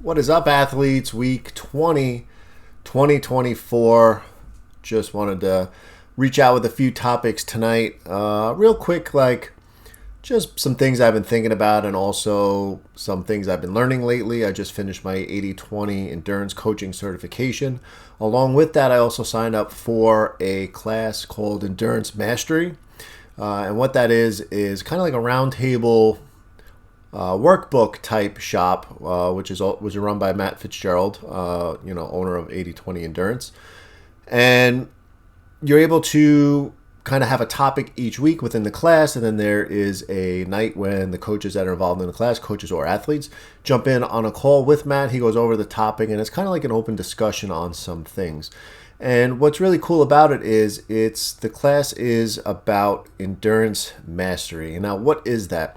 What is up, athletes? Week 20, 2024. Just wanted to reach out with a few topics tonight. Real quick, just some things I've been thinking about and also some things I've been learning lately. I just finished my 80/20 endurance coaching certification. Along with that, I also signed up for a class called Endurance Mastery. And what that is kind of like a roundtable workbook type shop, which was run by Matt Fitzgerald, owner of 80/20 Endurance. And you're able to kind of have a topic each week within the class, and then there is a night when the coaches that are involved in the class, coaches or athletes, jump in on a call with Matt. He goes over the topic, and it's kind of like an open discussion on some things. And what's really cool about it is the class is about endurance mastery. And now, what is that?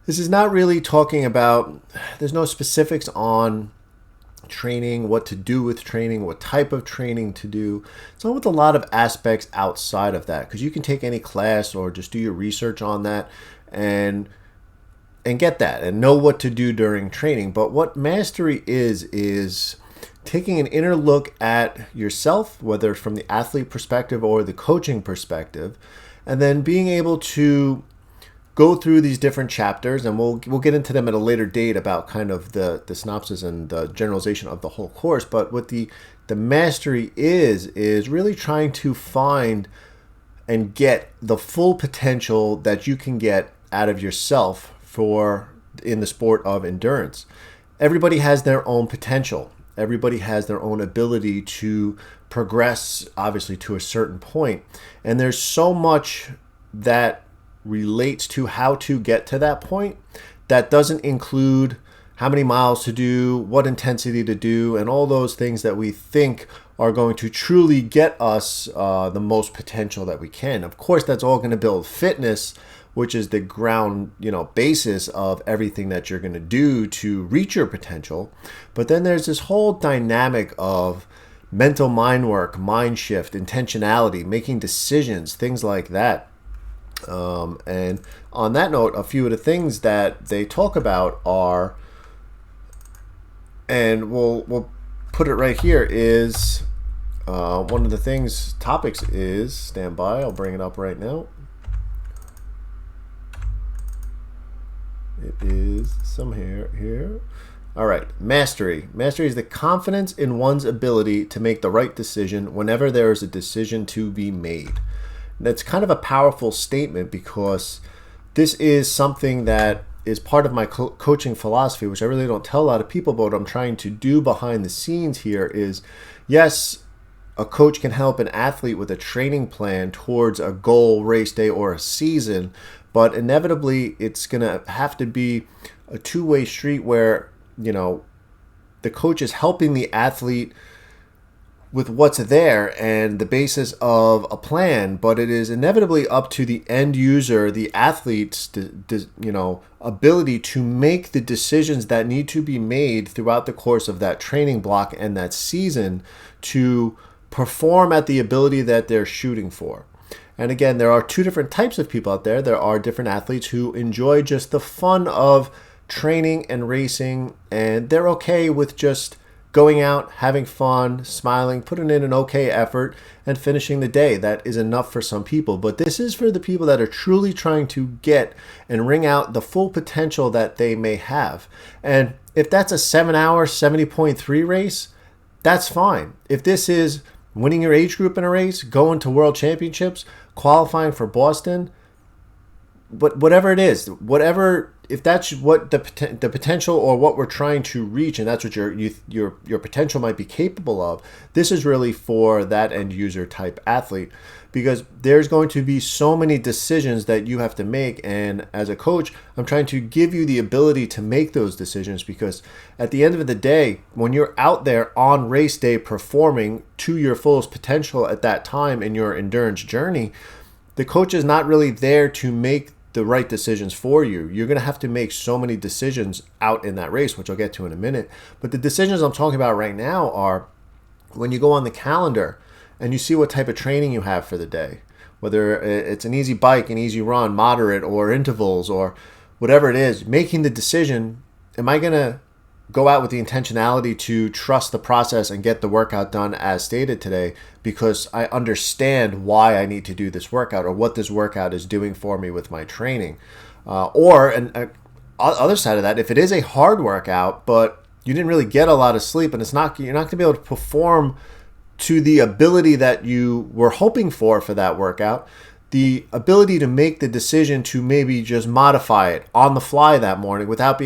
This is not really talking about, there's no specifics on training, what to do with training, what type of training to do. It's not with a lot of aspects outside of that, because you can take any class or just do your research on that and get that and know what to do during training. But what mastery is taking an inner look at yourself, whether from the athlete perspective or the coaching perspective, and then being able to go through these different chapters, and we'll get into them at a later date about kind of the synopsis and the generalization of the whole course. But what the mastery is really trying to find and get the full potential that you can get out of yourself in the sport of endurance. Everybody has their own potential. Everybody has their own ability to progress, obviously, to a certain point. And there's so much that relates to how to get to that point that doesn't include how many miles to do, what intensity to do, and all those things that we think are going to truly get us the most potential that we can. Of course, that's all going to build fitness, which is the ground, basis of everything that you're going to do to reach your potential. But then there's this whole dynamic of mental mind work, mind shift, intentionality, making decisions, things like that. And on that note, a few of the things that they talk about are, and we'll put it right here, is one of the topics is, stand by, I'll bring it up right now. It is somewhere here. All right, mastery. Mastery is the confidence in one's ability to make the right decision whenever there is a decision to be made. That's kind of a powerful statement, because this is something that is part of my coaching philosophy, which I really don't tell a lot of people, but what I'm trying to do behind the scenes here is, yes, a coach can help an athlete with a training plan towards a goal, race day, or a season, but inevitably it's going to have to be a two-way street where, the coach is helping the athlete with what's there and the basis of a plan, but it is inevitably up to the end user, the athlete's, ability to make the decisions that need to be made throughout the course of that training block and that season to perform at the ability that they're shooting for. And again, there are two different types of people out there. There are different athletes who enjoy just the fun of training and racing, and they're okay with just going out, having fun, smiling, putting in an okay effort, and finishing the day. That is enough for some people. But this is for the people that are truly trying to get and wring out the full potential that they may have. And if that's a 7-hour, 70.3 race, that's fine. If this is winning your age group in a race, going to world championships, qualifying for Boston, but whatever it is, if that's what the potential or what we're trying to reach, and that's what your potential might be capable of, this is really for that end user type athlete, because there's going to be so many decisions that you have to make. And as a coach, I'm trying to give you the ability to make those decisions, because at the end of the day, when you're out there on race day performing to your fullest potential at that time in your endurance journey, the coach is not really there to make the right decisions for you. You're going to have to make so many decisions out in that race, which I'll get to in a minute. But the decisions I'm talking about right now are when you go on the calendar and you see what type of training you have for the day, whether it's an easy bike, an easy run, moderate, or intervals, or whatever it is, making the decision, am I going to go out with the intentionality to trust the process and get the workout done as stated today, because I understand why I need to do this workout or what this workout is doing for me with my training. Other side of that, if it is a hard workout, but you didn't really get a lot of sleep and you're not going to be able to perform to the ability that you were hoping for that workout, the ability to make the decision to maybe just modify it on the fly that morning without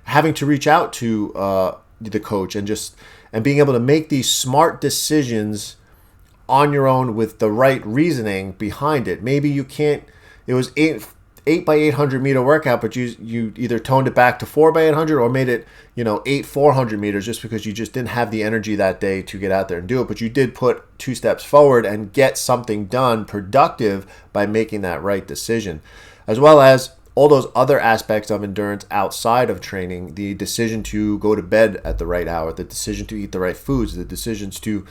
having to reach out to the coach and being able to make these smart decisions on your own with the right reasoning behind it. Maybe you can't. It was 8x800 meter workout, but you either toned it back to 4x800 or made it 8 400 meters just because you just didn't have the energy that day to get out there and do it. But you did put 2 steps forward and get something done productive by making that right decision, as well as all those other aspects of endurance outside of training. The decision to go to bed at the right hour, the decision to eat the right foods, the decisions to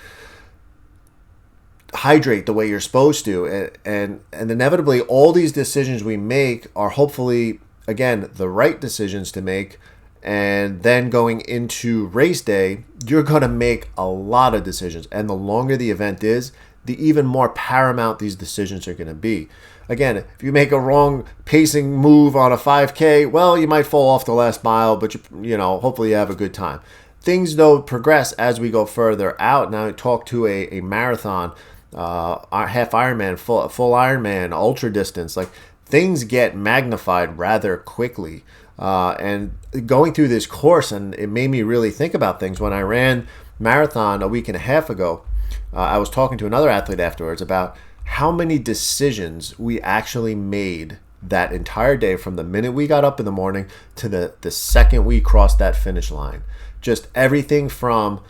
hydrate the way you're supposed to, and inevitably all these decisions we make are hopefully, again, the right decisions to make. And then going into race day, you're going to make a lot of decisions, and the longer the event is, the even more paramount these decisions are going to be. Again, if you make a wrong pacing move on a 5K, well, you might fall off the last mile, but hopefully you have a good time. Things though progress as we go further out. Now talk to a marathon, half Ironman, full Ironman, ultra distance. Like, things get magnified rather quickly. And going through this course, and it made me really think about things. When I ran marathon a week and a half ago, I was talking to another athlete afterwards about how many decisions we actually made that entire day, from the minute we got up in the morning to the second we crossed that finish line. Just everything from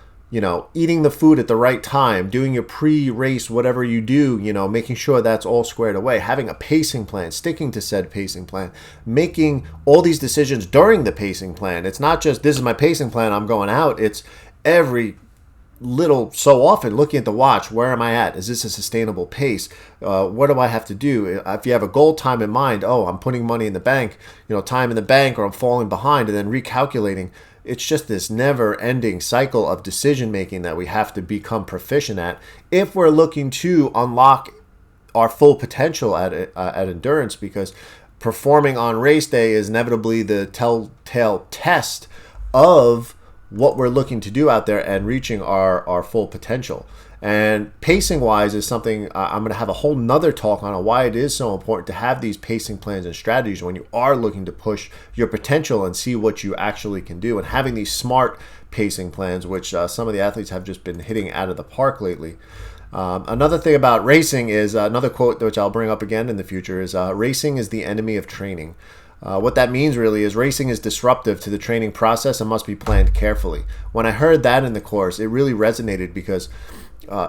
eating the food at the right time, doing your pre-race, whatever you do, making sure that's all squared away, having a pacing plan, sticking to said pacing plan, making all these decisions during the pacing plan. It's not just, this is my pacing plan, I'm going out. It's every little so often looking at the watch. Where am I at? Is this a sustainable pace? What do I have to do? If you have a goal time in mind, I'm putting money in the bank, time in the bank, or I'm falling behind, and then recalculating. It's just this never-ending cycle of decision-making that we have to become proficient at if we're looking to unlock our full potential at endurance, because performing on race day is inevitably the telltale test of what we're looking to do out there and reaching our full potential. And pacing wise is something I'm going to have a whole nother talk on why it is so important to have these pacing plans and strategies when you are looking to push your potential and see what you actually can do, and having these smart pacing plans, which some of the athletes have just been hitting out of the park lately. Another thing about racing is another quote which I'll bring up again in the future is racing is the enemy of training. What that means really is racing is disruptive to the training process and must be planned carefully. When I heard that in the course, it really resonated, because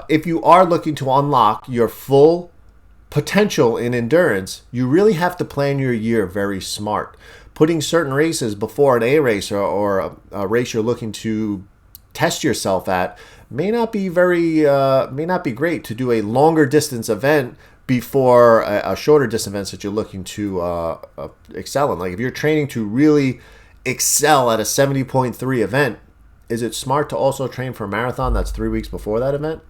if you are looking to unlock your full potential in endurance, you really have to plan your year very smart. Putting certain races before an A race or a race you're looking to test yourself at may not be great to do a longer distance event before a shorter distance event that you're looking to excel in. Like, if you're training to really excel at a 70.3 event, is it smart to also train for a marathon that's 3 weeks before that event?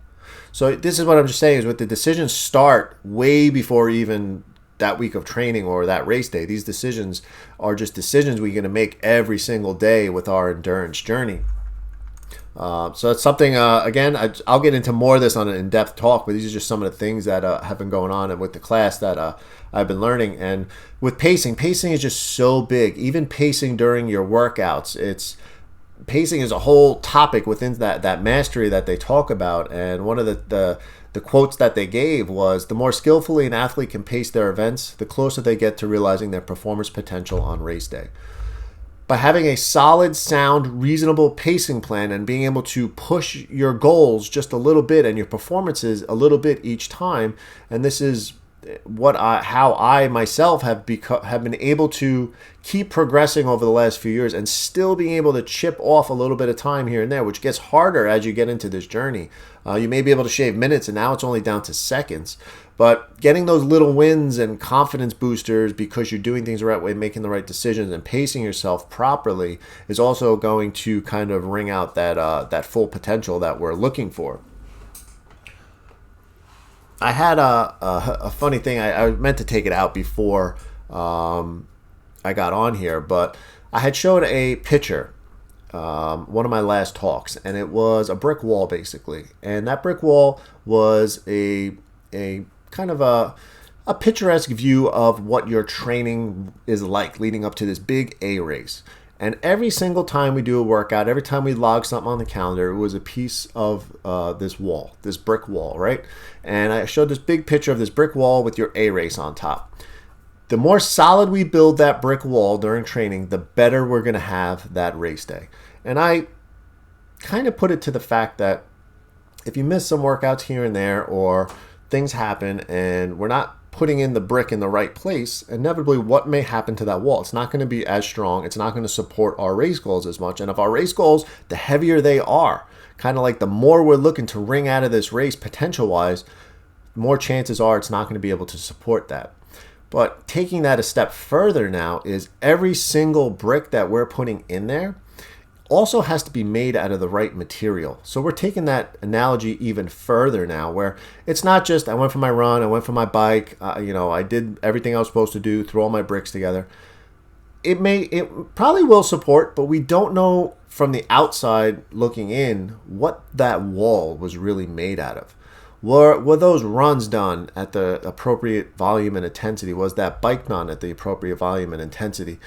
So this is what I'm just saying, is with the decisions start way before even that week of training or that race day. These decisions are just decisions we're going to make every single day with our endurance journey. So it's something, again, I'll get into more of this on an in-depth talk, but these are just some of the things that have been going on with the class that I've been learning. And with pacing is just so big. Even pacing during your workouts, pacing is a whole topic within that mastery that they talk about. And one of the quotes that they gave was, the more skillfully an athlete can pace their events, the closer they get to realizing their performance potential on race day. By having a solid, sound, reasonable pacing plan and being able to push your goals just a little bit and your performances a little bit each time, and this is how I myself have been able to keep progressing over the last few years and still being able to chip off a little bit of time here and there, which gets harder as you get into this journey. You may be able to shave minutes, and now it's only down to seconds. But getting those little wins and confidence boosters because you're doing things the right way, making the right decisions, and pacing yourself properly is also going to kind of ring out that full potential that we're looking for. I had a funny thing. I meant to take it out before I got on here, but I had showed a picture, one of my last talks, and it was a brick wall basically. And that brick wall was a kind of a picturesque view of what your training is like leading up to this big A race. And every single time we do a workout, every time we log something on the calendar, it was a piece of this wall, this brick wall, right? And I showed this big picture of this brick wall with your A race on top. The more solid we build that brick wall during training, the better we're going to have that race day. And I kind of put it to the fact that if you miss some workouts here and there, or things happen and we're not putting in the brick in the right place, inevitably what may happen to that wall? It's not going to be as strong. It's not going to support our race goals as much. And if our race goals, the heavier they are, kind of like the more we're looking to wring out of this race potential-wise, more chances are it's not going to be able to support that. But taking that a step further now is every single brick that we're putting in there also has to be made out of the right material. So we're taking that analogy even further now, where it's not just I went for my run, I went for my bike, I did everything I was supposed to do, throw all my bricks together. It probably will support, but we don't know from the outside looking in what that wall was really made out of. Were those runs done at the appropriate volume and intensity? Was that bike done at the appropriate volume and intensity?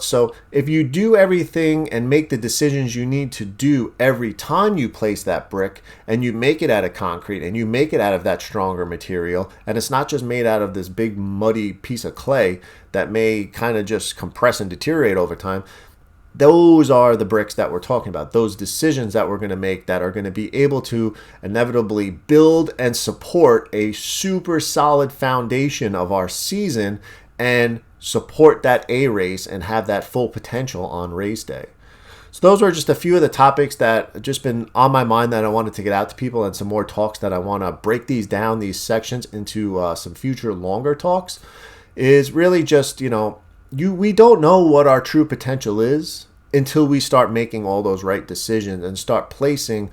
So if you do everything and make the decisions you need to do every time you place that brick, and you make it out of concrete and you make it out of that stronger material, and it's not just made out of this big muddy piece of clay that may kind of just compress and deteriorate over time, those are the bricks that we're talking about, those decisions that we're going to make that are going to be able to inevitably build and support a super solid foundation of our season and support that A race and have that full potential on race day. So those are just a few of the topics that have just been on my mind that I wanted to get out to people, and some more talks that I want to break these down, these sections, into some future longer talks. Is really just, we don't know what our true potential is until we start making all those right decisions and start placing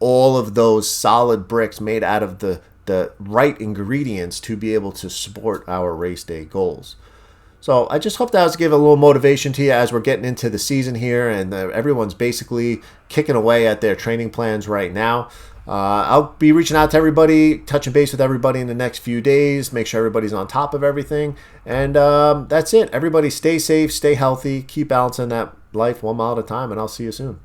all of those solid bricks made out of the right ingredients to be able to support our race day goals. So I just hope that was give a little motivation to you as we're getting into the season here, and everyone's basically kicking away at their training plans right now. I'll be reaching out to everybody, touching base with everybody in the next few days, make sure everybody's on top of everything. And that's it. Everybody stay safe, stay healthy, keep balancing that life 1 mile at a time, and I'll see you soon.